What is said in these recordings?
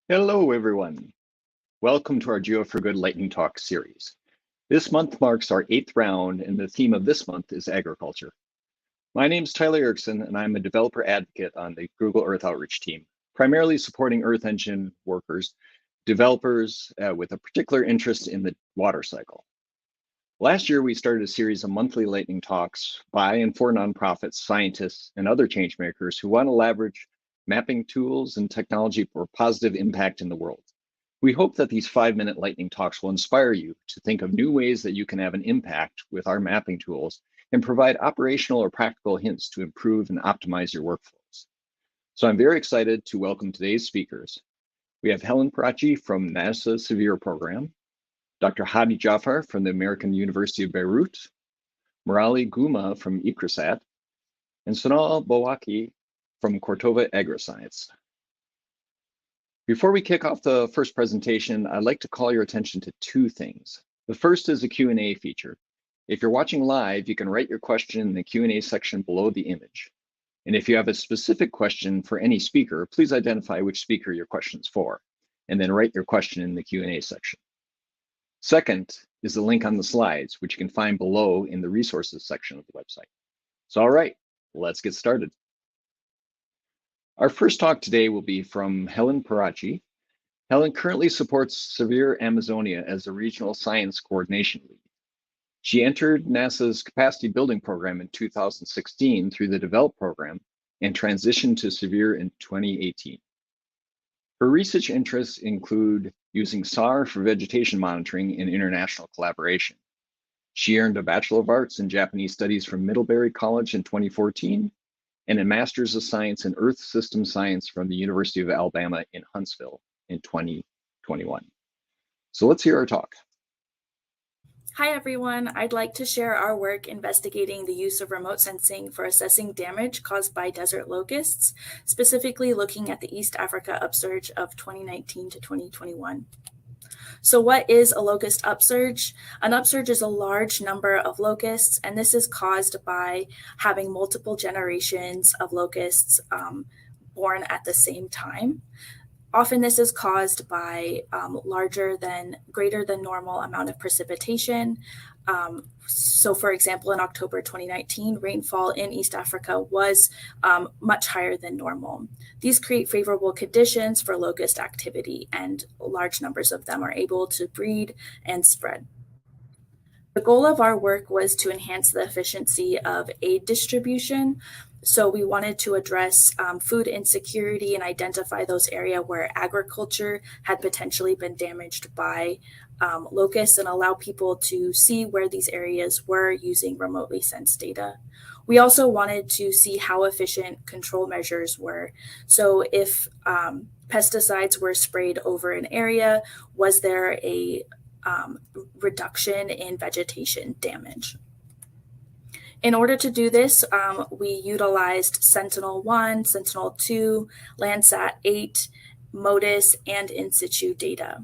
Hello, everyone. Welcome to our Geo for Good Lightning Talk series. This month marks our 8th round, and the theme of this month is agriculture. My name is Tyler Erickson, and I'm a developer advocate on the Google Earth Outreach team, primarily supporting Earth Engine workers, developers with a particular interest in the water cycle. Last year, we started a series of monthly lightning talks by and for nonprofits, scientists, and other change makers who want to leverage mapping tools and technology for positive impact in the world. We hope that these 5-minute lightning talks will inspire you to think of new ways that you can have an impact with our mapping tools and provide operational or practical hints to improve and optimize your workflows. So I'm very excited to welcome today's speakers. We have Helen Parache from NASA Severe Program, Dr. Hadi Jaafar from the American University of Beirut, Murali Gumma from ICRISAT, and Sonal Bakiwala from Cortova AgriScience. Before we kick off the first presentation, I'd like to call your attention to two things. The first is the Q&A feature. If you're watching live, you can write your question in the Q&A section below the image. And if you have a specific question for any speaker, please identify which speaker your question's for, and then write your question in the Q&A section. Second is the link on the slides, which you can find below in the resources section of the website. So all right, let's get started. Our first talk today will be from Helen Parache. Helen currently supports Severe Amazonia as a regional science coordination lead. She entered NASA's capacity building program in 2016 through the DEVELOP program and transitioned to Severe in 2018. Her research interests include using SAR for vegetation monitoring and international collaboration. She earned a Bachelor of Arts in Japanese Studies from Middlebury College in 2014 and a Master's of Science in Earth System Science from the University of Alabama in Huntsville in 2021. So let's hear our talk. Hi everyone, I'd like to share our work investigating the use of remote sensing for assessing damage caused by desert locusts, specifically looking at the East Africa upsurge of 2019 to 2021. So what is a locust upsurge? An upsurge is a large number of locusts, and this is caused by having multiple generations of locusts born at the same time. Often this is caused by greater than normal amount of precipitation. So for example, in October 2019, rainfall in East Africa was much higher than normal. These create favorable conditions for locust activity, and large numbers of them are able to breed and spread. The goal of our work was to enhance the efficiency of aid distribution. So we wanted to address food insecurity and identify those areas where agriculture had potentially been damaged by locusts and allow people to see where these areas were using remotely sensed data. We also wanted to see how efficient control measures were. So if pesticides were sprayed over an area, was there a reduction in vegetation damage? In order to do this, we utilized Sentinel-1, Sentinel-2, Landsat 8, MODIS, and in situ data.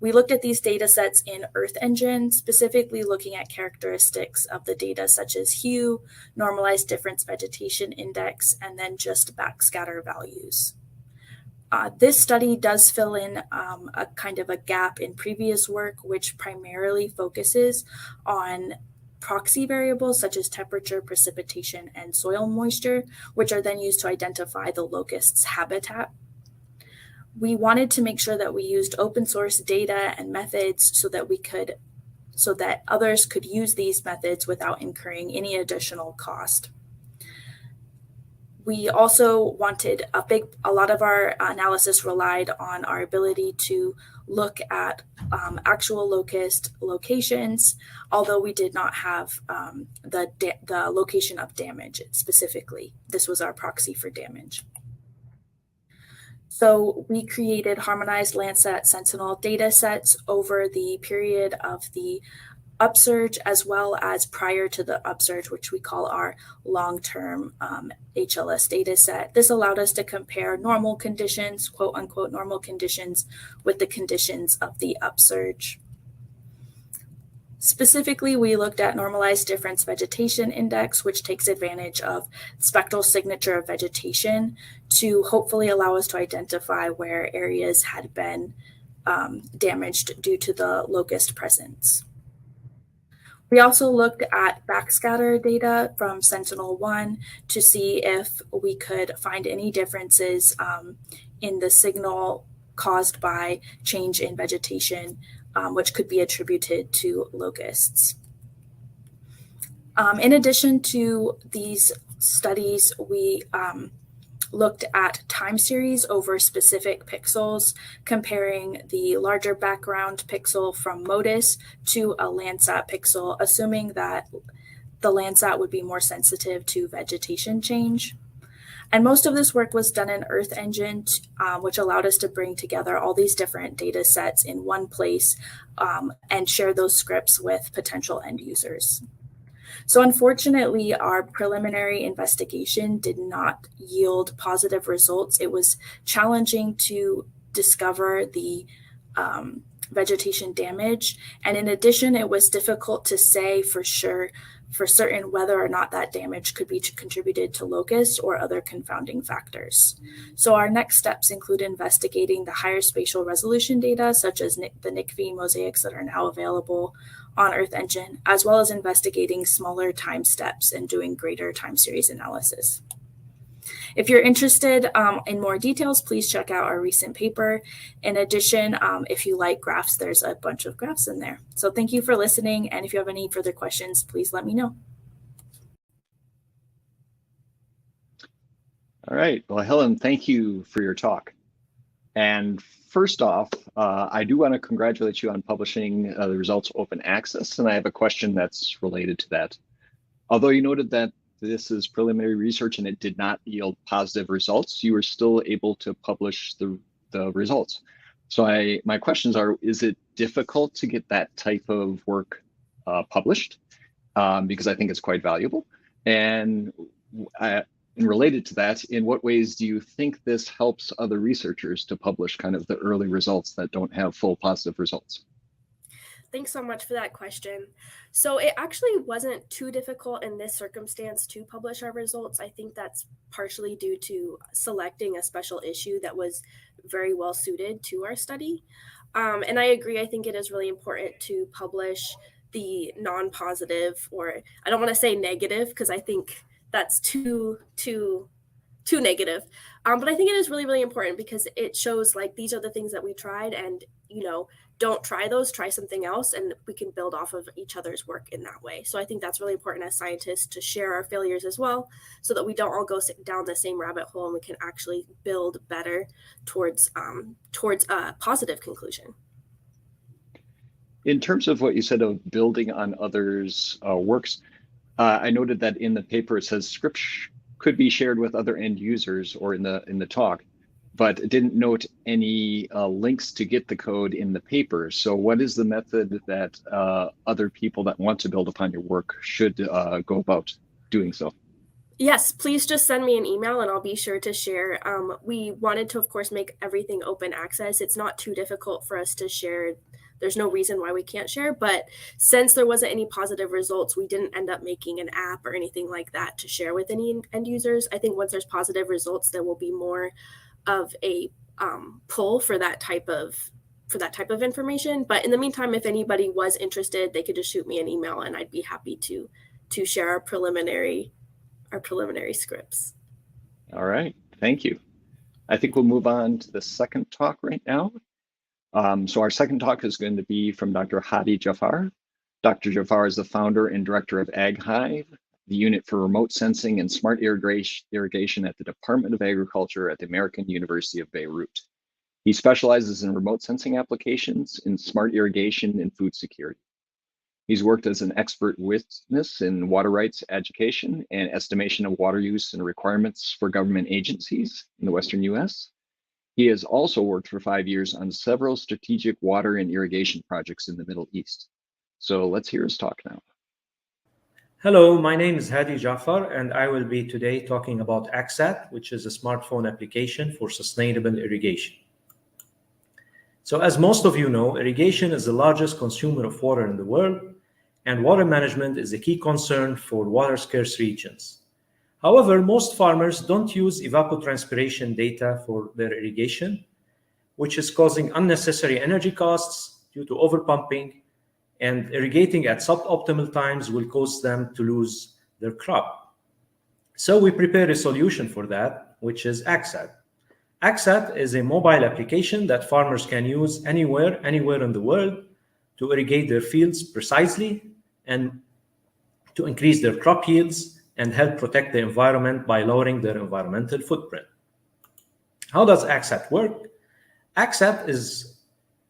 We looked at these data sets in Earth Engine, specifically looking at characteristics of the data such as hue, normalized difference vegetation index, and then just backscatter values. This study does fill in a kind of a gap in previous work, which primarily focuses on proxy variables such as temperature, precipitation, and soil moisture, which are then used to identify the locust's habitat. We wanted to make sure that we used open source data and methods so that others could use these methods without incurring any additional cost. We also wanted a lot of our analysis relied on our ability to look at actual locust locations, although we did not have the location of damage specifically. This was our proxy for damage. So we created harmonized Landsat Sentinel data sets over the period of the upsurge as well as prior to the upsurge, which we call our long-term HLS data set. This allowed us to compare normal conditions, quote unquote normal conditions, with the conditions of the upsurge. Specifically, we looked at normalized difference vegetation index, which takes advantage of spectral signature of vegetation to hopefully allow us to identify where areas had been damaged due to the locust presence. We also looked at backscatter data from Sentinel-1 to see if we could find any differences in the signal caused by change in vegetation, which could be attributed to locusts. In addition to these studies, we looked at time series over specific pixels, comparing the larger background pixel from MODIS to a Landsat pixel, assuming that the Landsat would be more sensitive to vegetation change. And most of this work was done in Earth Engine, which allowed us to bring together all these different data sets in one place and share those scripts with potential end users. So unfortunately, our preliminary investigation did not yield positive results. It was challenging to discover the vegetation damage. And in addition, it was difficult to say for certain whether or not that damage could be contributed to locusts or other confounding factors. So our next steps include investigating the higher spatial resolution data, such as the NICV mosaics that are now available on Earth Engine, as well as investigating smaller time steps and doing greater time series analysis. If you're interested in more details, please check out our recent paper. In addition, if you like graphs, there's a bunch of graphs in there. So thank you for listening, and if you have any further questions, please let me know. All right, well, Helen, thank you for your talk. And first off, I do want to congratulate you on publishing the results open access, and I have a question that's related to that. Although you noted that this is preliminary research and it did not yield positive results, you were still able to publish the results. So my questions are, is it difficult to get that type of work published? Because I think it's quite valuable. And related to that, in what ways do you think this helps other researchers to publish kind of the early results that don't have full positive results? Thanks so much for that question. So it actually wasn't too difficult in this circumstance to publish our results. I think that's partially due to selecting a special issue that was very well suited to our study. And I agree, I think it is really important to publish the non-positive, or I don't want to say negative because I think that's too negative. But I think it is really, really important because it shows like these are the things that we tried, and don't try those, try something else, and we can build off of each other's work in that way. So I think that's really important as scientists to share our failures as well, so that we don't all go down the same rabbit hole and we can actually build better towards a positive conclusion. In terms of what you said of building on others' works, I noted that in the paper it says scripts could be shared with other end users, or in the talk, but it didn't note any links to get the code in the paper. So what is the method that other people that want to build upon your work should go about doing so? Yes, please just send me an email and I'll be sure to share. We wanted to, of course, make everything open access. It's not too difficult for us to share. There's no reason why we can't share, but since there wasn't any positive results, we didn't end up making an app or anything like that to share with any end users. I think once there's positive results, there will be more of a pull for that type of information. But in the meantime, if anybody was interested, they could just shoot me an email and I'd be happy to share our preliminary scripts. All right, thank you. I think we'll move on to the second talk right now. So our second talk is going to be from Dr. Hadi Jaafar. Dr. Jaafar is the founder and director of AgHive, the unit for remote sensing and smart irrigation at the Department of Agriculture at the American University of Beirut. He specializes in remote sensing applications in smart irrigation and food security. He's worked as an expert witness in water rights education and estimation of water use and requirements for government agencies in the Western US. He has also worked for 5 years on several strategic water and irrigation projects in the Middle East. So let's hear his talk now. Hello, my name is Hadi Jaafar, and I will be today talking about AgSat, which is a smartphone application for sustainable irrigation. So as most of you know, irrigation is the largest consumer of water in the world, and water management is a key concern for water-scarce regions. However, most farmers don't use evapotranspiration data for their irrigation, which is causing unnecessary energy costs due to overpumping, and irrigating at suboptimal times will cause them to lose their crop. So we prepared a solution for that, which is AgSat. AgSat is a mobile application that farmers can use anywhere in the world to irrigate their fields precisely and to increase their crop yields and help protect the environment by lowering their environmental footprint. How does AgSat work? AgSat is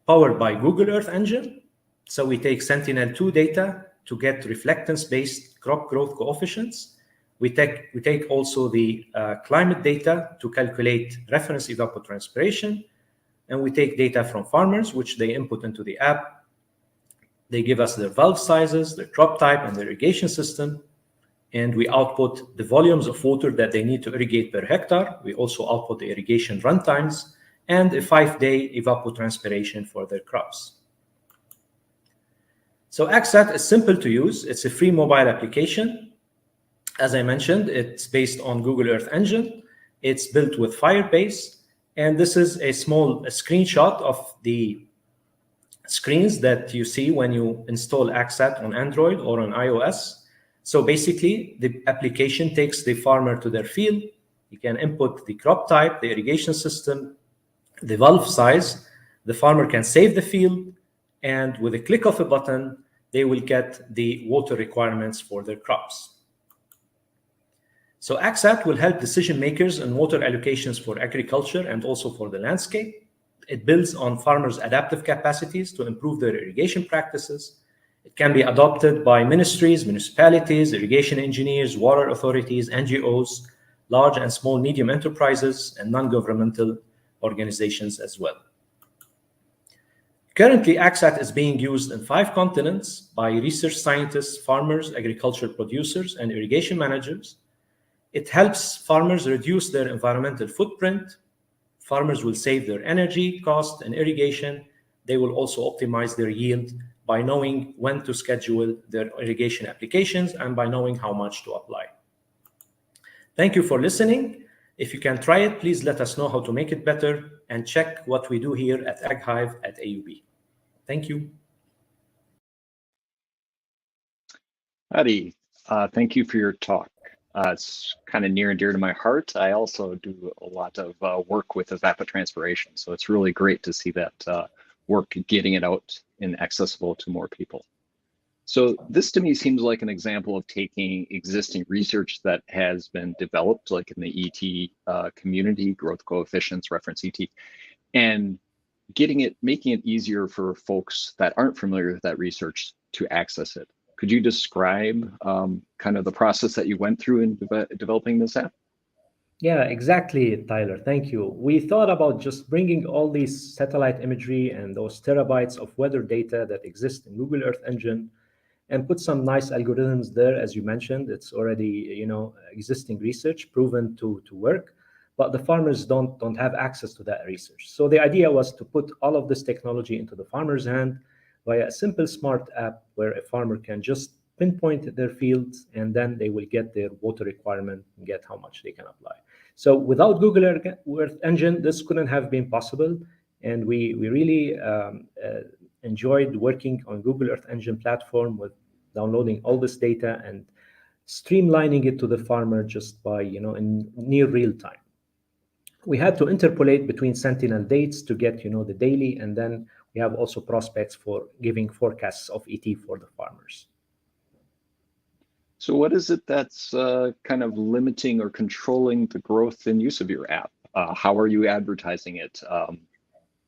powered by Google Earth Engine. So we take Sentinel-2 data to get reflectance-based crop growth coefficients. We take also the climate data to calculate reference evapotranspiration. And we take data from farmers, which they input into the app. They give us their valve sizes, their crop type, and their irrigation system. And we output the volumes of water that they need to irrigate per hectare. We also output the irrigation runtimes and a 5-day evapotranspiration for their crops. So AgSat is simple to use. It's a free mobile application. As I mentioned, it's based on Google Earth Engine. It's built with Firebase. And this is a screenshot of the screens that you see when you install AgSat on Android or on iOS. So basically, the application takes the farmer to their field. You can input the crop type, the irrigation system, the valve size. The farmer can save the field, and with a click of a button, they will get the water requirements for their crops. So AgSat will help decision makers in water allocations for agriculture and also for the landscape. It builds on farmers' adaptive capacities to improve their irrigation practices. It can be adopted by ministries, municipalities, irrigation engineers, water authorities, NGOs, large and small medium enterprises, and non-governmental organizations as well. Currently, AgSat is being used in 5 continents by research scientists, farmers, agricultural producers, and irrigation managers. It helps farmers reduce their environmental footprint. Farmers will save their energy, cost, and irrigation. They will also optimize their yield by knowing when to schedule their irrigation applications and by knowing how much to apply. Thank you for listening. If you can try it, please let us know how to make it better and check what we do here at AgHive at AUB. Thank you. Hadi, thank you for your talk. It's kind of near and dear to my heart. I also do a lot of work with evapotranspiration, so it's really great to see that work getting it out and accessible to more people. So this to me seems like an example of taking existing research that has been developed, like in the ET community, growth coefficients, reference ET, and making it easier for folks that aren't familiar with that research to access it. Could you describe kind of the process that you went through in developing this app? Yeah, exactly, Tyler. Thank you. We thought about just bringing all these satellite imagery and those terabytes of weather data that exist in Google Earth Engine and put some nice algorithms there. As you mentioned, it's already existing research proven to work, but the farmers don't have access to that research. So the idea was to put all of this technology into the farmer's hand via a simple smart app where a farmer can just pinpoint their fields and then they will get their water requirement and get how much they can apply. So without Google Earth Engine, this couldn't have been possible. And we really enjoyed working on Google Earth Engine platform with downloading all this data and streamlining it to the farmer just by, in near real time. We had to interpolate between Sentinel dates to get, the daily, and then we have also prospects for giving forecasts of ET for the farmers. So what is it that's kind of limiting or controlling the growth and use of your app? How are you advertising it?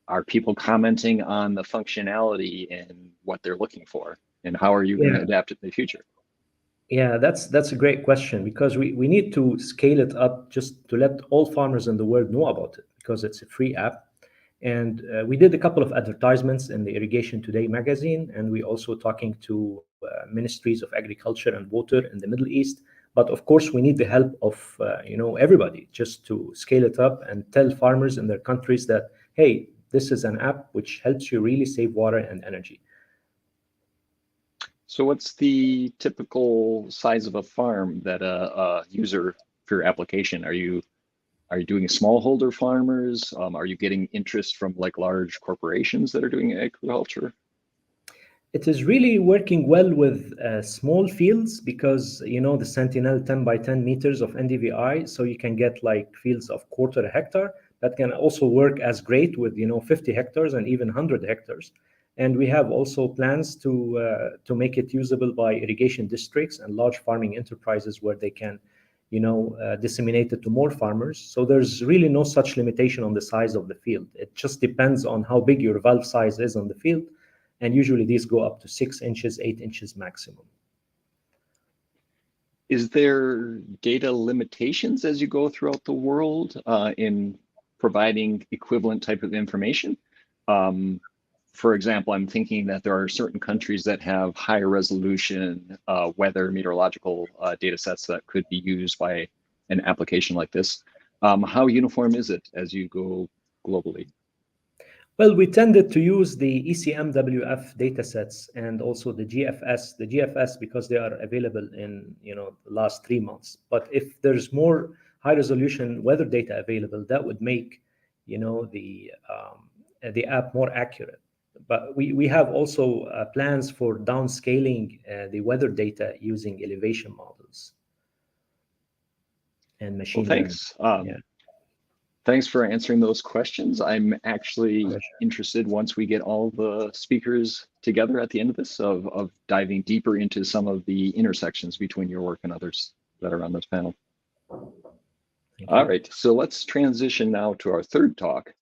Are people commenting on the functionality and what they're looking for? And how are you going to adapt it in the future? Yeah, that's a great question, because we need to scale it up just to let all farmers in the world know about it, because it's a free app. And we did a couple of advertisements in the Irrigation Today magazine, and we also talking to ministries of agriculture and water in the Middle East. But of course, we need the help of everybody just to scale it up and tell farmers in their countries that, hey, this is an app which helps you really save water and energy. So what's the typical size of a farm that a user your application? Are you doing smallholder farmers? Are you getting interest from like large corporations that are doing agriculture? It is really working well with small fields because, the Sentinel 10 by 10 meters of NDVI, so you can get like fields of quarter hectare that can also work as great with, 50 hectares and even 100 hectares. And we have also plans to make it usable by irrigation districts and large farming enterprises where they can, disseminate it to more farmers. So there's really no such limitation on the size of the field. It just depends on how big your valve size is on the field. And usually these go up to 6 inches, 8 inches maximum. Is there data limitations as you go throughout the world in providing equivalent type of information? For example, I'm thinking that there are certain countries that have higher resolution weather meteorological data sets that could be used by an application like this. How uniform is it as you go globally? Well, we tended to use the ECMWF datasets and also the GFS because they are available in the last 3 months. But if there's more high resolution weather data available, that would make the app more accurate. But we have also plans for downscaling the weather data using elevation models and machine learning. Thanks. Thanks for answering those questions. I'm actually interested, once we get all the speakers together at the end of this, of diving deeper into some of the intersections between your work and others that are on this panel. All right, so let's transition now to our third talk.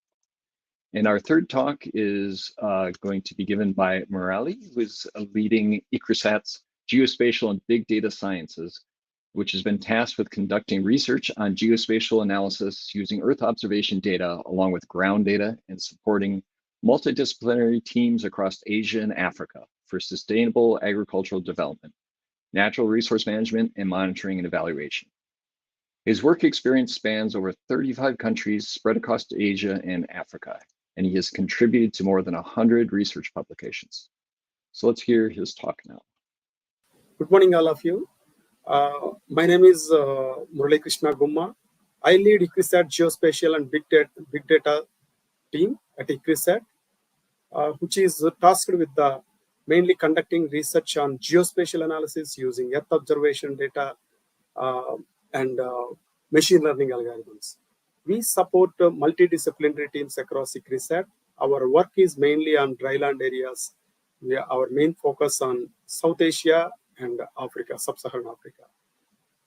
And our third talk is going to be given by Murali, who is leading ICRISAT's Geospatial and Big Data Sciences, which has been tasked with conducting research on geospatial analysis using Earth observation data along with ground data and supporting multidisciplinary teams across Asia and Africa for sustainable agricultural development, natural resource management, and monitoring and evaluation. His work experience spans over 35 countries spread across Asia and Africa, and he has contributed to more than 100 research publications. So let's hear his talk now. Good morning, all of you. My name is Murali Krishna Gumma. I lead ICRISAT Geospatial and Big Data team at ICRISAT, which is tasked with mainly conducting research on geospatial analysis using Earth observation data and machine learning algorithms. We support multidisciplinary teams across ICRISAT. Our work is mainly on dryland areas. Our main focus on South Asia and Africa, sub-Saharan Africa.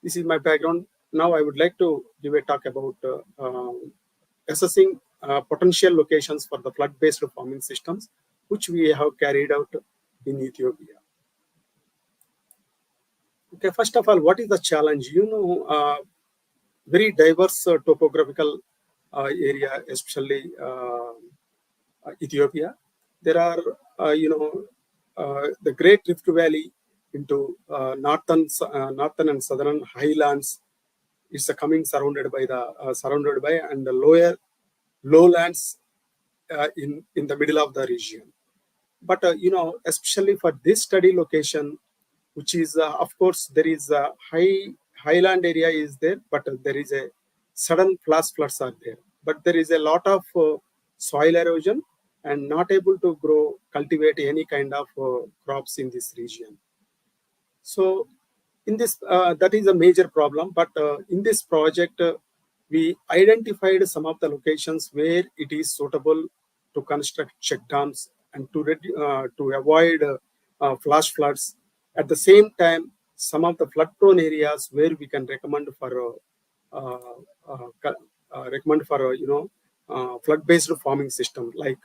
This is my background. Now I would like to give a talk about assessing potential locations for the flood-based farming systems, which we have carried out in Ethiopia. Okay, first of all, what is the challenge? Very diverse topographical area, especially Ethiopia. There are, the Great Rift Valley into northern and southern highlands is coming surrounded by and the lower lowlands in the middle of the region. But especially for this study location, which is of course there is a highland area is there, but there is a sudden flash floods are there. But there is a lot of soil erosion and not able to cultivate any kind of crops in this region. So in this, that is a major problem. But in this project, we identified some of the locations where it is suitable to construct check dams and to avoid flash floods. At the same time, some of the flood-prone areas where we can recommend for flood-based farming system like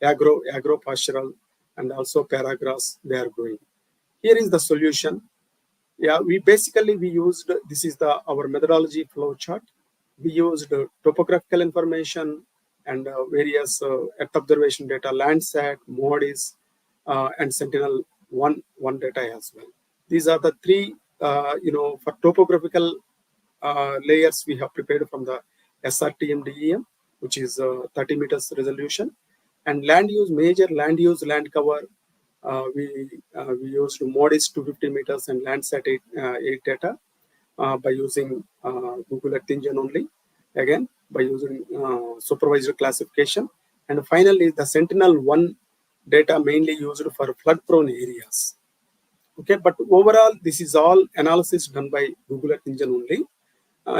agro-pastoral and also paragrass they are growing. Here is the solution. Yeah, we used, this is our methodology flow chart. We used topographical information and various Earth observation data, Landsat, MODIS, and Sentinel-1 data as well. These are the three, for topographical layers we have prepared from the SRTM-DEM, which is 30 meters resolution. And major land use, land cover, we used MODIS 250 meters and Landsat 8 data. by using Google Earth Engine only, again by using supervised classification. And finally, the Sentinel-1 data mainly used for flood-prone areas. Okay, but overall, this is all analysis done by Google Earth Engine only.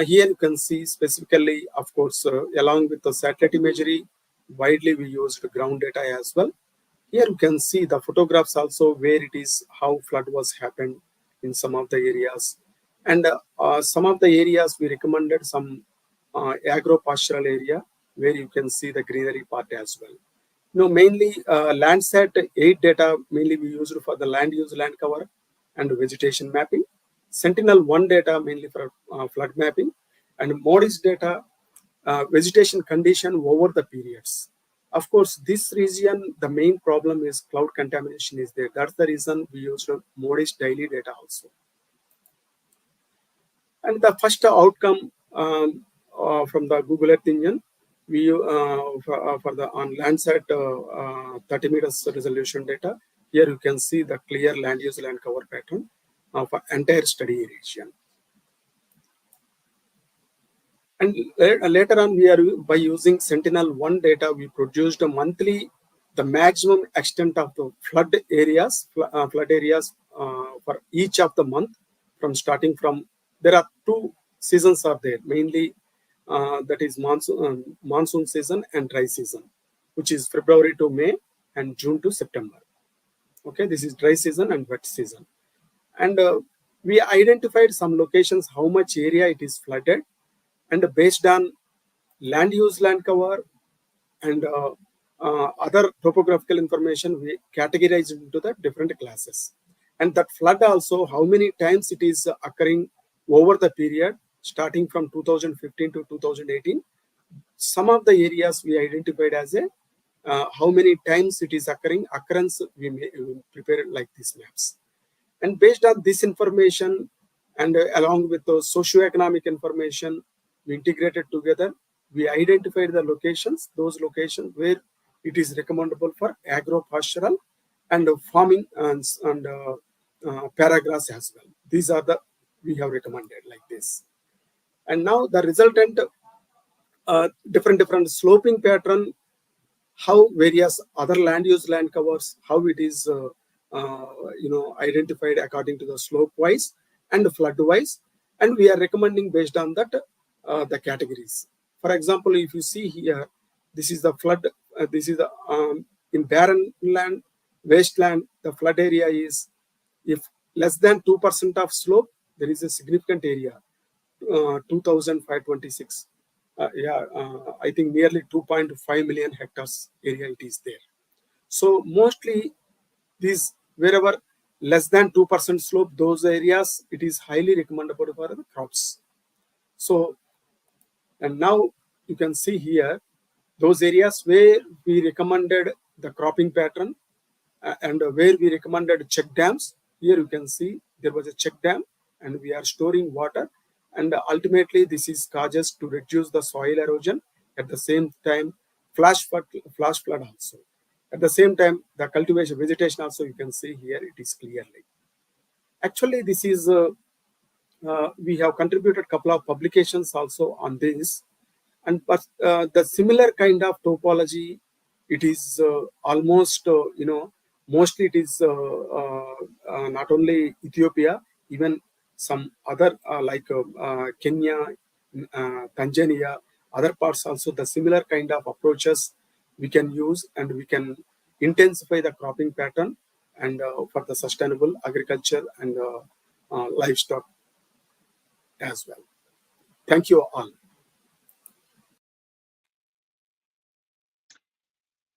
Here you can see specifically, of course, along with the satellite imagery, widely we used ground data as well. Here you can see the photographs also where it is, how flood was happened in some of the areas. And some of the areas we recommended some agro-pastoral area where you can see the greenery part as well. No, mainly Landsat 8 data mainly we used for the land use, land cover and vegetation mapping. Sentinel-1 data mainly for flood mapping, and MODIS data vegetation condition over the periods. Of course, this region, the main problem is cloud contamination is there. That's the reason we used MODIS daily data also. And the first outcome from the Google Earth Engine, we for the on Landsat 30 meters resolution data. Here you can see the clear land use, land cover pattern for entire study region. And later on, we are by using Sentinel-1 data, we produced a monthly the maximum extent of the flood areas for each of the month from starting from. There are two seasons are there mainly. That is monsoon season and dry season, which is February to May and June to September. Okay, this is dry season and wet season. And we identified some locations, how much area it is flooded, and based on land use, land cover, and other topographical information, we categorized into the different classes. And that flood also, how many times it is occurring over the period, starting from 2015 to 2018. Some of the areas we identified as a how many times it is occurrence we prepare like these maps. And based on this information and along with the socioeconomic information, we integrated together. We identified the locations, those locations where it is recommendable for agro-pastoral and farming and paragraphs as well. These are the we have recommended like this. And now the resultant different sloping pattern, how various other land use, land covers, how it is identified according to the slope wise and flood wise, and we are recommending based on that the categories. For example, if you see here, this is the flood. This is the in barren land, wasteland. The flood area is if less than 2% of slope, there is a significant area, 2,526. I think nearly 2.5 million hectares area it is there. So mostly these wherever less than 2% slope, those areas it is highly recommendable for the crops. So, and now you can see here those areas where we recommended the cropping pattern and where we recommended check dams. Here you can see there was a check dam and we are storing water, and ultimately this is causes to reduce the soil erosion. At the same time, flash flood also. At the same time, the cultivation vegetation also you can see here it is clearly. Actually, this is we have contributed a couple of publications also on this, and but the similar kind of topology, it is almost mostly it is not only Ethiopia, even some other like Kenya, Tanzania, other parts also the similar kind of approaches we can use, and we can intensify the cropping pattern and for the sustainable agriculture and livestock as well. Thank you all.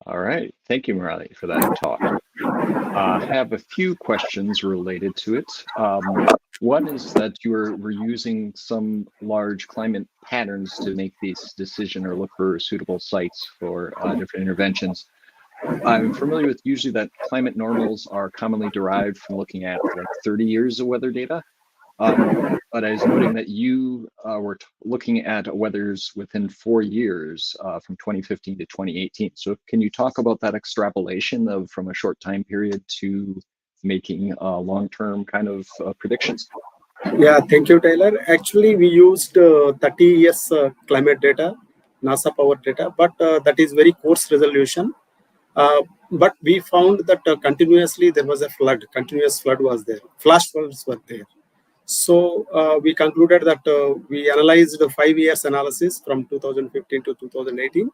All right, thank you, Murali, for that talk. I have a few questions related to it. One is that we're using some large climate patterns to make this decision or look for suitable sites for different interventions. I'm familiar with usually that climate normals are commonly derived from looking at like 30 years of weather data. But I was noting that you were looking at weathers within 4 years from 2015 to 2018. So can you talk about that extrapolation of from a short time period to making long-term kind of predictions? Yeah, thank you, Taylor. Actually, we used 30 years climate data, NASA power data, but that is very coarse resolution. But we found that continuously there was a flood, continuous flood was there, flash floods were there. So we concluded that we analyzed the 5 years analysis from 2015 to 2018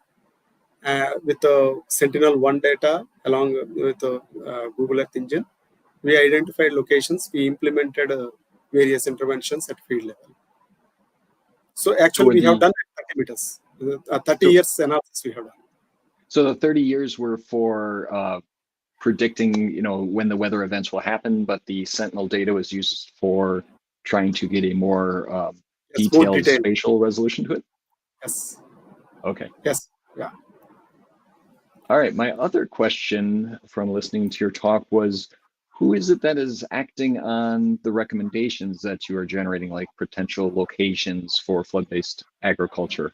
with the Sentinel-1 data along with the Google Earth engine. We identified locations, we implemented various interventions at field level. So actually we have done 30 meters, 30 years analysis we have done. So the 30 years were for predicting, when the weather events will happen, but the Sentinel data was used for trying to get a more detailed spatial resolution to it? Yes. Okay. Yes. Yeah. All right. My other question from listening to your talk was, who is it that is acting on the recommendations that you are generating, like potential locations for flood-based agriculture?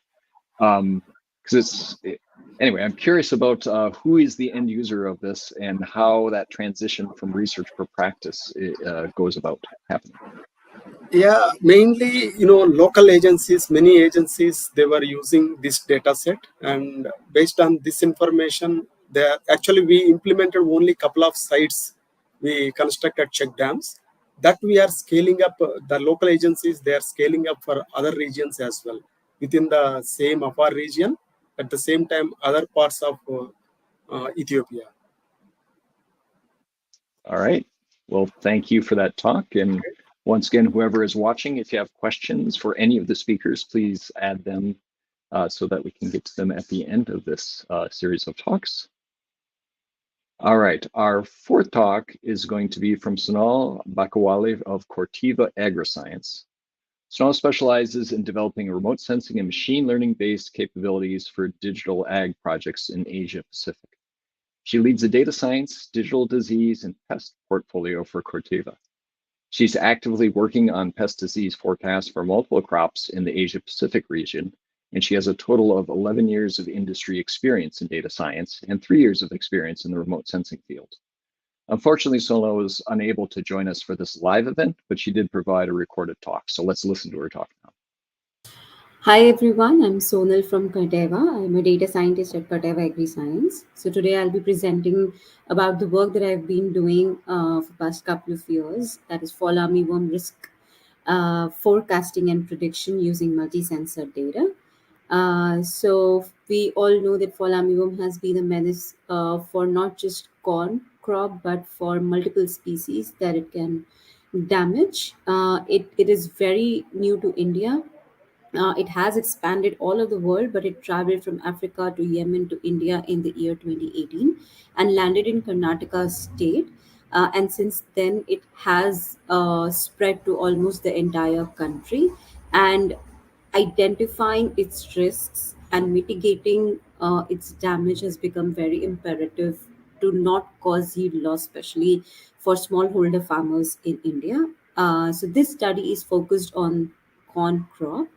Anyway, I'm curious about who is the end user of this and how that transition from research for practice goes about happening. Yeah, mainly, local agencies, many agencies, they were using this data set, and based on this information, we implemented only a couple of sites. We constructed check dams that we are scaling up. The local agencies, they are scaling up for other regions as well within the same Afar region. At the same time, other parts of Ethiopia. All right. Well, thank you for that talk. And once again, whoever is watching, if you have questions for any of the speakers, please add them so that we can get to them at the end of this series of talks. All right, our fourth talk is going to be from Sonal Bakiwala of Corteva Agriscience. Sonal specializes in developing remote sensing and machine learning-based capabilities for digital ag projects in Asia Pacific. She leads the data science, digital disease, and pest portfolio for Corteva. She's actively working on pest disease forecasts for multiple crops in the Asia Pacific region, and she has a total of 11 years of industry experience in data science and 3 years of experience in the remote sensing field. Unfortunately, Sonal was unable to join us for this live event, but she did provide a recorded talk. So let's listen to her talk now. Hi everyone, I'm Sonal from Corteva. I'm a data scientist at Corteva Agriscience. So today I'll be presenting about the work that I've been doing for the past couple of years, that is fall armyworm risk forecasting and prediction using multi-sensor data. So we all know that fall armyworm has been a menace for not just corn crop, but for multiple species that it can damage. It is very new to India. It has expanded all over the world, but it traveled from Africa to Yemen to India in the year 2018 and landed in Karnataka state. And since then, it has spread to almost the entire country. And identifying its risks and mitigating its damage has become very imperative to not cause yield loss, especially for smallholder farmers in India. So this study is focused on corn crop.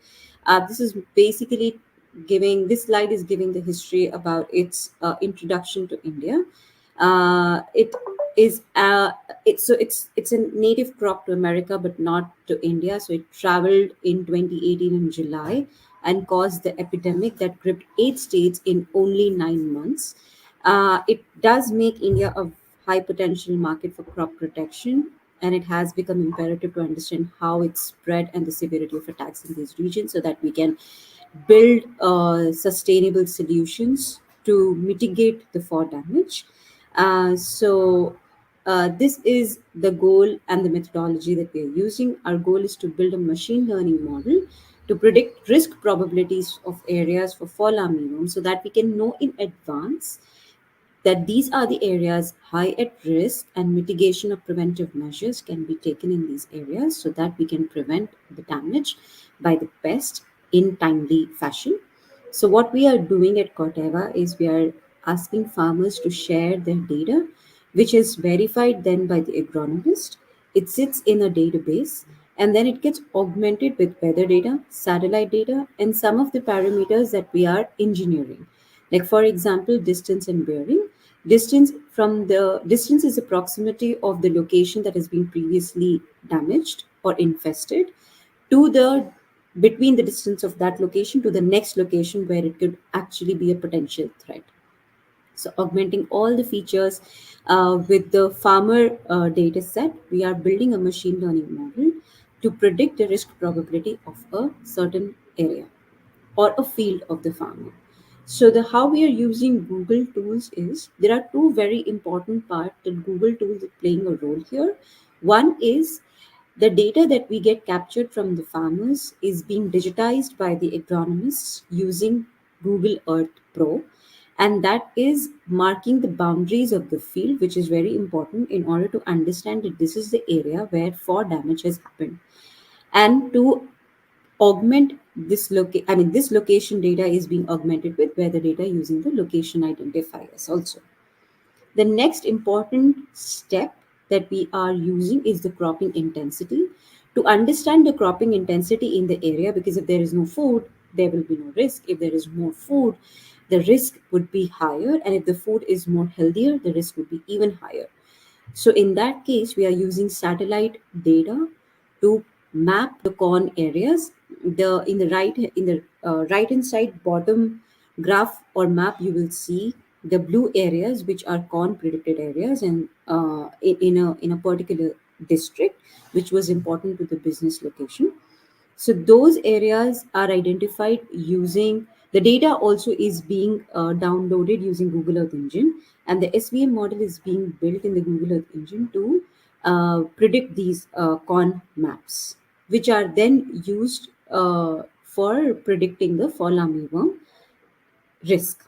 This is basically this slide is giving the history about its introduction to India. It is it's a native crop to America, but not to India. So it traveled in 2018 in July and caused the epidemic that gripped 8 states in only 9 months. It does make India a high potential market for crop protection, and it has become imperative to understand how it's spread and the severity of attacks in these regions so that we can build sustainable solutions to mitigate the fall damage. This is the goal and the methodology that we are using. Our goal is to build a machine learning model to predict risk probabilities of areas for fall armyworm so that we can know in advance that these are the areas high at risk and mitigation of preventive measures can be taken in these areas so that we can prevent the damage by the pest in timely fashion. So what we are doing at Corteva is we are asking farmers to share their data, which is verified then by the agronomist. It sits in a database and then it gets augmented with weather data, satellite data, and some of the parameters that we are engineering. Like for example, distance and bearing. Distance is the proximity of the location that has been previously damaged or infested to the between the distance of that location to the next location where it could actually be a potential threat. So augmenting all the features with the farmer data set, we are building a machine learning model to predict the risk probability of a certain area or a field of the farmer. So the how we are using Google tools is there are two very important parts that Google tools is playing a role here. One is the data that we get captured from the farmers is being digitized by the agronomists using Google Earth Pro, and that is marking the boundaries of the field, which is very important in order to understand that this is the area where fall damage has happened. And to augment this location data is being augmented with weather data using the location identifiers also. The next important step that we are using is the cropping intensity to understand the cropping intensity in the area, because if there is no food, there will be no risk. If there is more food, the risk would be higher, and if the food is more healthier, the risk would be even higher. So in that case, we are using satellite data to map the corn areas. The in the right hand side bottom graph or map, you will see the blue areas which are corn predicted areas, and in a particular district which was important to the business location. So those areas are identified using the data also is being downloaded using Google Earth Engine, and the SVM model is being built in the Google Earth Engine to predict these corn maps, which are then used for predicting the fall armyworm risk.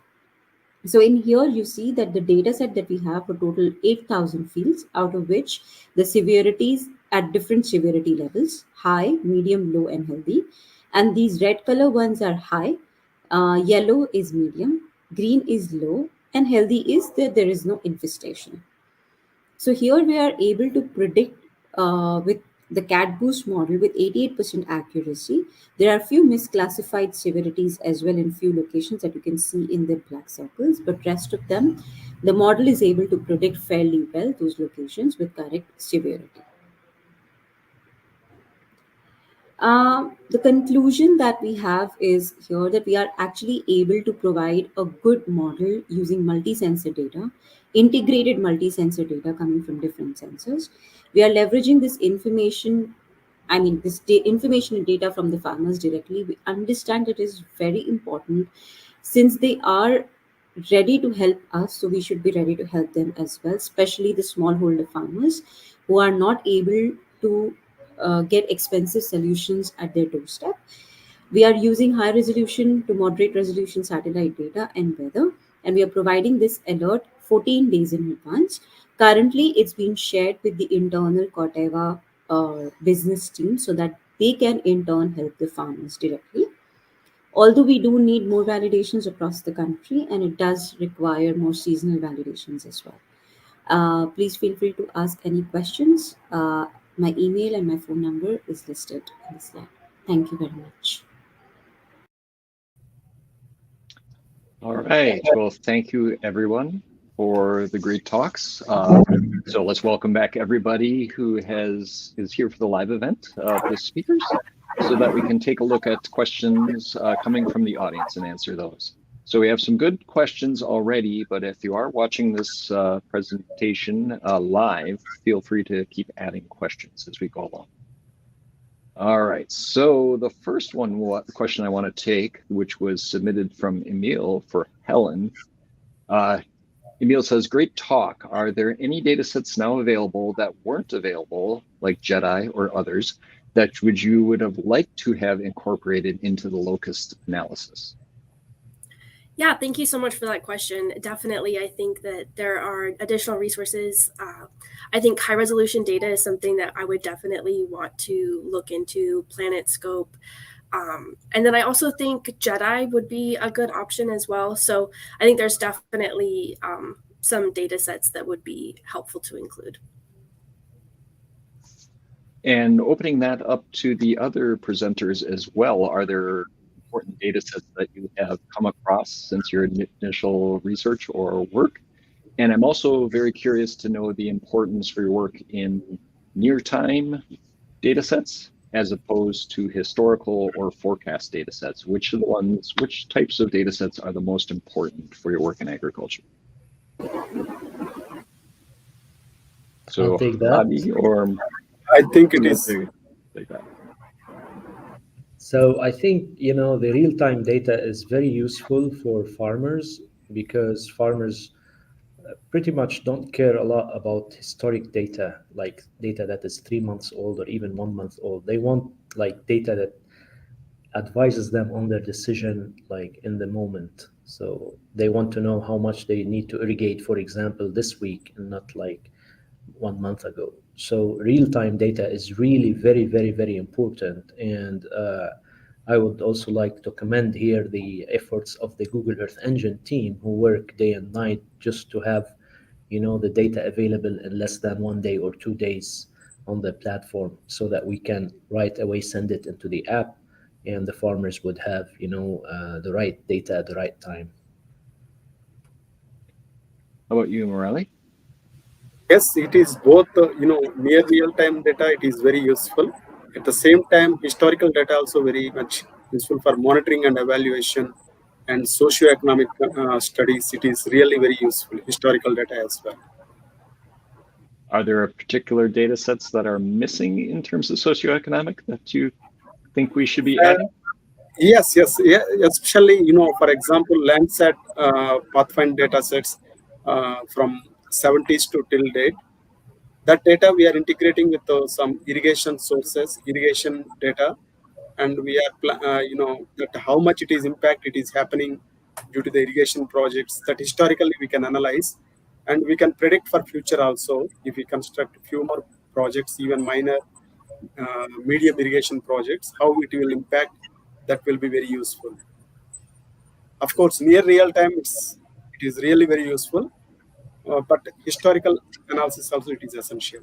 So in here, you see that the data set that we have for total 8,000 fields, out of which the severities at different severity levels, high, medium, low, and healthy. And these red color ones are high, yellow is medium, green is low, and healthy is that there is no infestation. So here we are able to predict with the CAT boost model with 88% accuracy. There are few misclassified severities as well in few locations that you can see in the black circles, but rest of them, the model is able to predict fairly well those locations with correct severity. The conclusion that we have is here that we are actually able to provide a good model using multi-sensor data, integrated multi-sensor data coming from different sensors. We are leveraging this information, information and data from the farmers directly. We understand it is very important since they are ready to help us, so we should be ready to help them as well, especially the smallholder farmers who are not able to get expensive solutions at their doorstep. We are using high resolution to moderate resolution satellite data and weather, and we are providing this alert 14 days in advance. Currently, it's being shared with the internal Corteva business team so that they can in turn help the farmers directly. Although we do need more validations across the country, and it does require more seasonal validations as well. Please feel free to ask any questions. My email and my phone number is listed in the slide. Thank you very much. All right. Well, thank you, everyone, for the great talks. So let's welcome back everybody who is here for the live event, the speakers, so that we can take a look at questions coming from the audience and answer those. So we have some good questions already, but if you are watching this presentation live, feel free to keep adding questions as we go along. All right, so the first question I want to take, which was submitted from Emil for Helen. Emil says, great talk. Are there any data sets now available that weren't available, like JEDI or others, that you would have liked to have incorporated into the locust analysis? Yeah, thank you so much for that question. Definitely, I think that there are additional resources. I think high resolution data is something that I would definitely want to look into, Planet Scope. And then I also think JEDI would be a good option as well. So I think there's definitely some data sets that would be helpful to include. And opening that up to the other presenters as well, are there important data sets that you have come across since your initial research or work? And I'm also very curious to know the importance for your work in near time, data sets as opposed to historical or forecast data sets? Which types of data sets are the most important for your work in agriculture? So, I'll take that. Hadi, or I think it is. Take that. So I think, the real-time data is very useful for farmers because farmers pretty much don't care a lot about historic data, like data that is 3 months old or even 1 month old. They want like data that advises them on their decision like in the moment. So they want to know how much they need to irrigate, for example, this week and not like 1 month ago. So real-time data is really very, very, very important. And I would also like to commend here the efforts of the Google Earth Engine team who work day and night just to have, the data available in less than 1 day or 2 days on the platform so that we can right away send it into the app and the farmers would have, the right data at the right time. How about you, Murali? Yes, it is both, near real-time data, it is very useful. At the same time, historical data also very much useful for monitoring and evaluation and socioeconomic studies. It is really very useful, historical data as well. Are there particular data sets that are missing in terms of socioeconomic that you think we should be adding? Yes, especially, for example, Landsat Pathfind data sets from 70s to till date. That data we are integrating with some irrigation sources, irrigation data, and we are, that how much it is impact it is happening due to the irrigation projects that historically we can analyze, and we can predict for future also if we construct a few more projects, even minor, medium irrigation projects, how it will impact. That will be very useful. Of course, near real time, it is really very useful, but historical analysis also it is essential.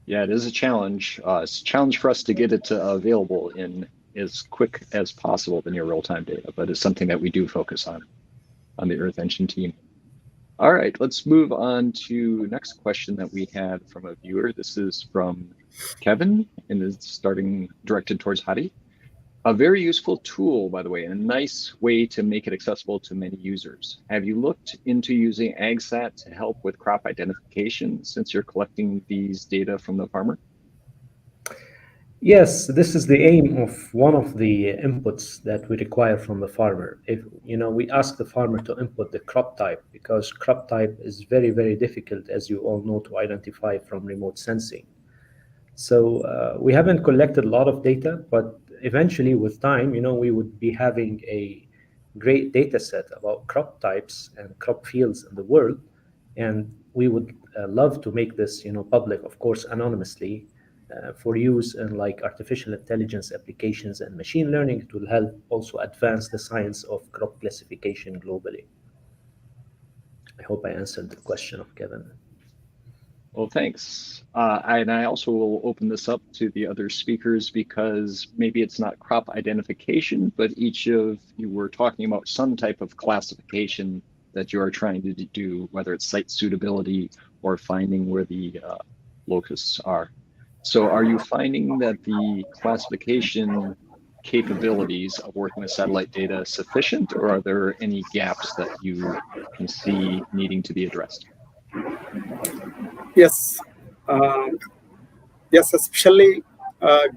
Yeah, it is a challenge. It's a challenge for us to get it available in as quick as possible, the near real-time data, but it's something that we do focus on the Earth Engine team. All right, let's move on to next question that we had from a viewer. This is from Kevin and is directed towards Hadi. A very useful tool, by the way, and a nice way to make it accessible to many users. Have you looked into using AgSat to help with crop identification since you're collecting these data from the farmer? Yes, this is the aim of one of the inputs that we require from the farmer. If we ask the farmer to input the crop type because crop type is very, very difficult, as you all know, to identify from remote sensing. So we haven't collected a lot of data, but eventually with time, we would be having a great data set about crop types and crop fields in the world. And we would love to make this, public, of course, anonymously for use in like artificial intelligence applications and machine learning. It will help also advance the science of crop classification globally. I hope I answered the question of Kevin. Well, thanks. And I also will open this up to the other speakers because maybe it's not crop identification, but each of you were talking about some type of classification that you are trying to do, whether it's site suitability or finding where the locusts are. So are you finding that the classification capabilities of working with satellite data sufficient, or are there any gaps that you can see needing to be addressed? Yes, yes, especially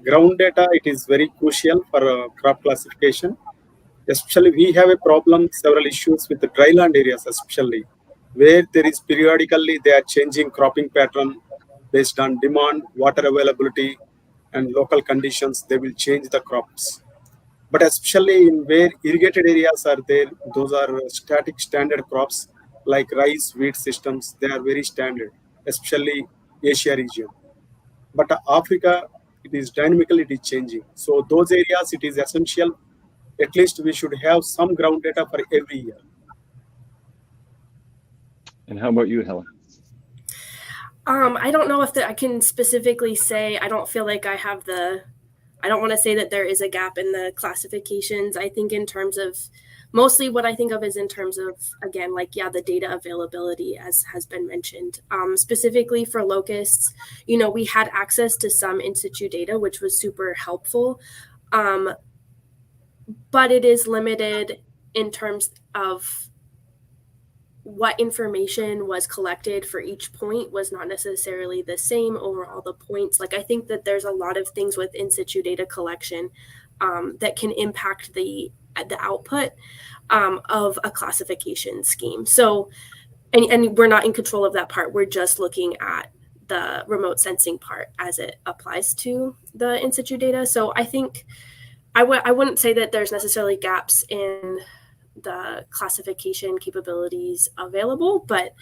ground data, it is very crucial for crop classification. Especially, we have a problem, several issues with the dryland areas, especially where there is periodically they are changing cropping pattern based on demand, water availability, and local conditions. They will change the crops. But especially in where irrigated areas are there, those are static standard crops like rice, wheat systems. They are very standard, especially Asia region. But Africa, it is dynamically it is changing. So those areas, it is essential. At least we should have some ground data for every year. And how about you, Helen? I don't know if I can specifically say, I don't feel like I have I don't want to say that there is a gap in the classifications. I think in terms of mostly what I think of is in terms of, again, like, yeah, the data availability, as has been mentioned. Specifically for locusts, we had access to some in situ data, which was super helpful. But it is limited in terms of what information was collected for each point was not necessarily the same over all the points. Like, I think that there's a lot of things with in situ data collection that can impact the output of a classification scheme. So, and we're not in control of that part. We're just looking at the remote sensing part as it applies to the in situ data. So I think I wouldn't say that there's necessarily gaps in the classification capabilities available, but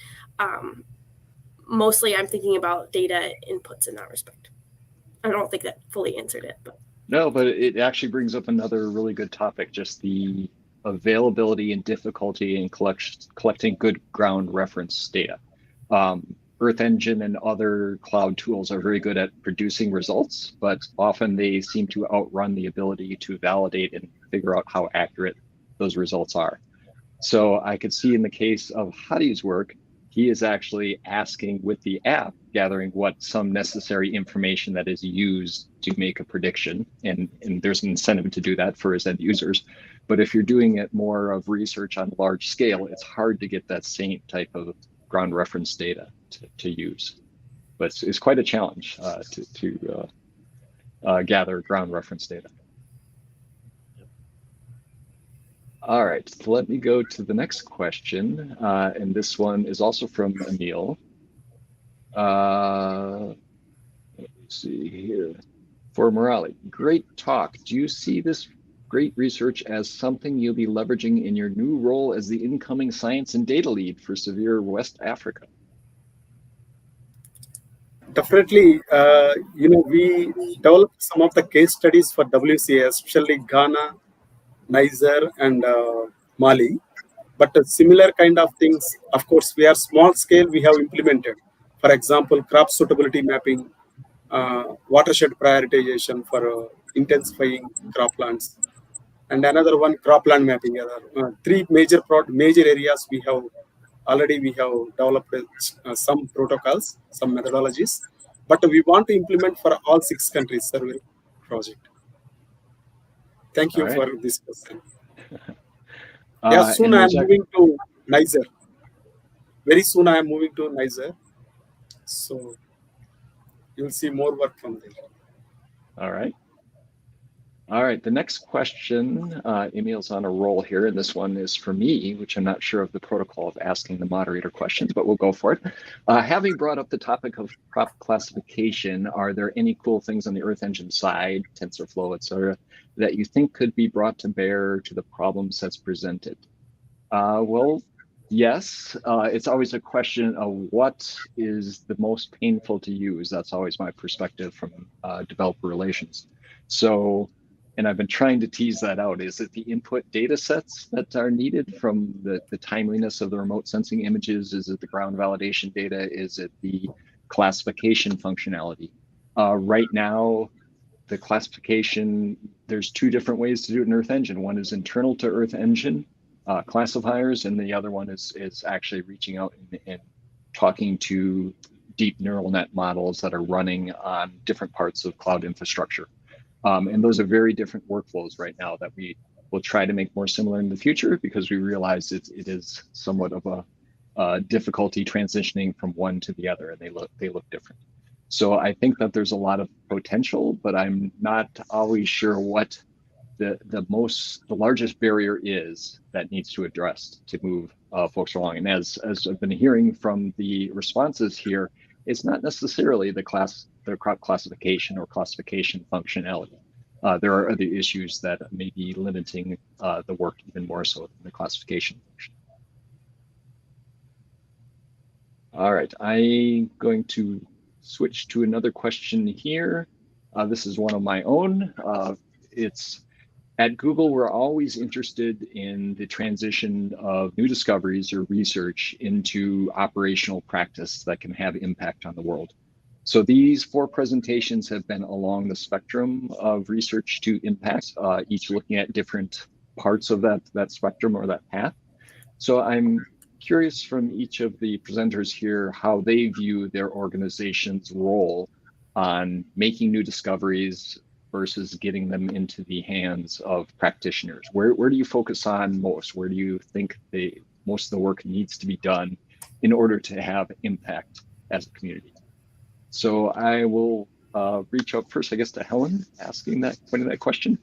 mostly I'm thinking about data inputs in that respect. I don't think that fully answered it, but. No, but it actually brings up another really good topic, just the availability and difficulty in collecting good ground reference data. Earth Engine and other cloud tools are very good at producing results, but often they seem to outrun the ability to validate and figure out how accurate those results are. So I could see in the case of Hadi's work, he is actually asking with the app, gathering what some necessary information that is used to make a prediction. And there's an incentive to do that for his end users. But if you're doing it more of research on a large scale, it's hard to get that same type of ground reference data to use. But it's quite a challenge to gather ground reference data. All right, so let me go to the next question. And this one is also from Emil. Let's see here. For Murali, great talk. Do you see this great research as something you'll be leveraging in your new role as the incoming science and data lead for Severe West Africa? Definitely, we developed some of the case studies for WCA, especially Ghana, Niger, and Mali. But similar kind of things, of course, we are small scale, we have implemented. For example, crop suitability mapping, watershed prioritization for intensifying croplands, and another one, cropland mapping. Three major areas we have developed some protocols, some methodologies, but we want to implement for all 6 countries survey project. Thank you for this question. Soon I am moving to Niger. Very soon I am moving to Niger. So you'll see more work from there. All right. All right, the next question, Emil's on a roll here, and this one is for me, which I'm not sure of the protocol of asking the moderator questions, but we'll go for it. Having brought up the topic of crop classification, are there any cool things on the Earth Engine side, TensorFlow, et cetera, that you think could be brought to bear to the problems that's presented? Well, yes, it's always a question of what is the most painful to use. That's always my perspective from developer relations. So, and I've been trying to tease that out. Is it the input data sets that are needed from the timeliness of the remote sensing images? Is it the ground validation data? Is it the classification functionality? Right now, the classification, there's 2 different ways to do it in Earth Engine. One is internal to Earth Engine classifiers, and the other one is actually reaching out and talking to deep neural net models that are running on different parts of cloud infrastructure. And those are very different workflows right now that we will try to make more similar in the future, because we realize it is somewhat of a difficulty transitioning from one to the other, and they look different. So I think that there's a lot of potential, but I'm not always sure what the largest barrier is that needs to address to move folks along. And as I've been hearing from the responses here, it's not necessarily the crop classification or classification functionality. There are other issues that may be limiting the work even more so than the classification function. All right, I'm going to switch to another question here. This is one of my own. It's at Google, we're always interested in the transition of new discoveries or research into operational practice that can have impact on the world. So these 4 presentations have been along the spectrum of research to impact, each looking at different parts of that spectrum or that path. So I'm curious from each of the presenters here how they view their organization's role on making new discoveries versus getting them into the hands of practitioners. Where do you focus on most? Where do you think most of the work needs to be done in order to have impact as a community? So I will reach out first, I guess, to Helen, pointing that question.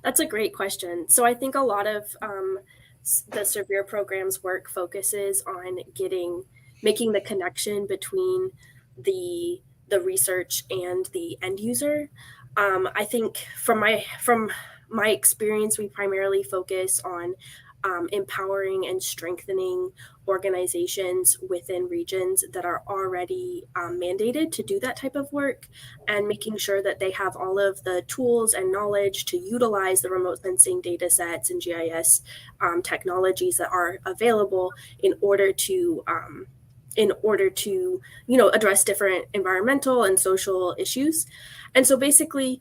That's a great question. So I think a lot of the Severe Program's work focuses on making the connection between the research and the end user. I think from my experience, we primarily focus on empowering and strengthening organizations within regions that are already mandated to do that type of work, and making sure that they have all of the tools and knowledge to utilize the remote sensing data sets and GIS technologies that are available in order to address different environmental and social issues. And so basically,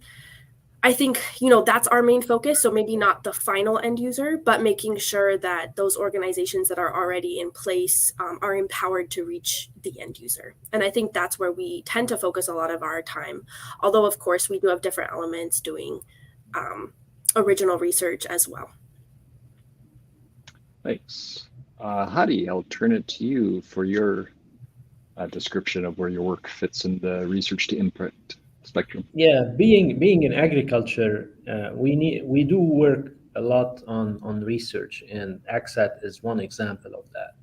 I think, that's our main focus. So maybe not the final end user, but making sure that those organizations that are already in place are empowered to reach the end user. And I think that's where we tend to focus a lot of our time. Although, of course, we do have different elements doing original research as well. Thanks. Hadi, I'll turn it to you for your description of where your work fits in the research to impact spectrum. Yeah, being in agriculture, we do work a lot on research, and ACSAT is one example of that.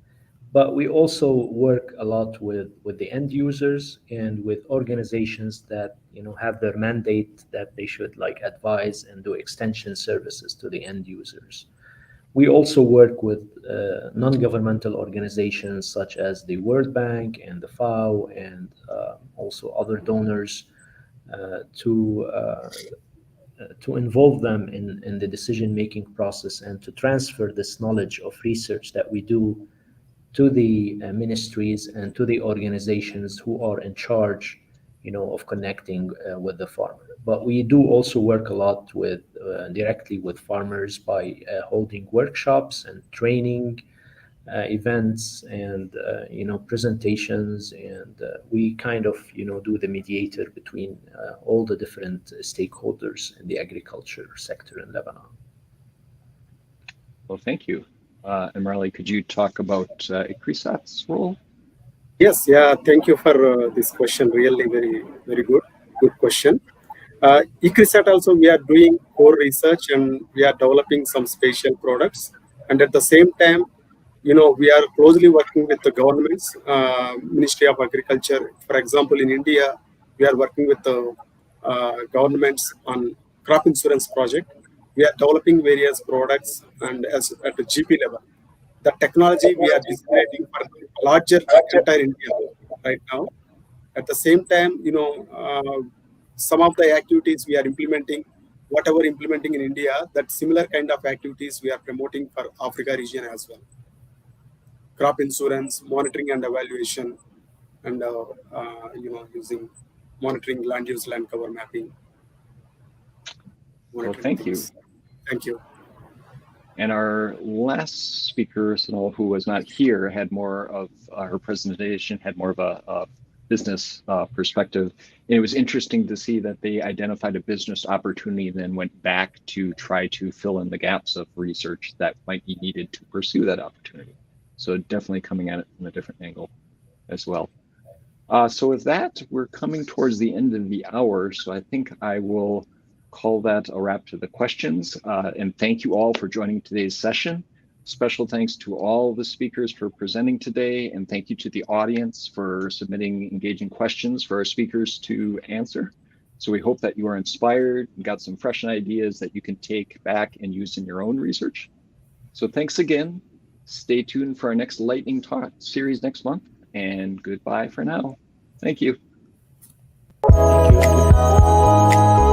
But we also work a lot with the end users and with organizations that have their mandate that they should advise and do extension services to the end users. We also work with non-governmental organizations such as the World Bank and the FAO and also other donors to involve them in the decision-making process and to transfer this knowledge of research that we do to the ministries and to the organizations who are in charge, of connecting with the farmer. But we do also work a lot directly with farmers by holding workshops and training events and presentations, and we kind of do the mediator between all the different stakeholders in the agriculture sector in Lebanon. Well, thank you. And Murali, could you talk about ICRISAT's role? Yes, yeah, thank you for this question. Really very, very good question. ICRISAT also, we are doing core research and we are developing some spatial products. And at the same time, we are closely working with the governments, Ministry of Agriculture. For example, in India, we are working with the governments on crop insurance project. We are developing various products and as at the GP level. The technology we are disseminating for larger entire India right now. At the same time, some of the activities we are implementing, whatever implementing in India, that similar kind of activities we are promoting for Africa region as well. Crop insurance, monitoring and evaluation, and using monitoring land use, land cover mapping. Well, thank you. Thank you. And our last speaker, Sonal, who was not here, had more of her presentation had more of a business perspective. And it was interesting to see that they identified a business opportunity and then went back to try to fill in the gaps of research that might be needed to pursue that opportunity. So definitely coming at it from a different angle as well. So with that, we're coming towards the end of the hour. So I think I will call that a wrap to the questions. And thank you all for joining today's session. Special thanks to all the speakers for presenting today. And thank you to the audience for submitting engaging questions for our speakers to answer. So we hope that you are inspired and got some fresh ideas that you can take back and use in your own research. So thanks again. Stay tuned for our next lightning talk series next month, and goodbye for now. Thank you. Thank you.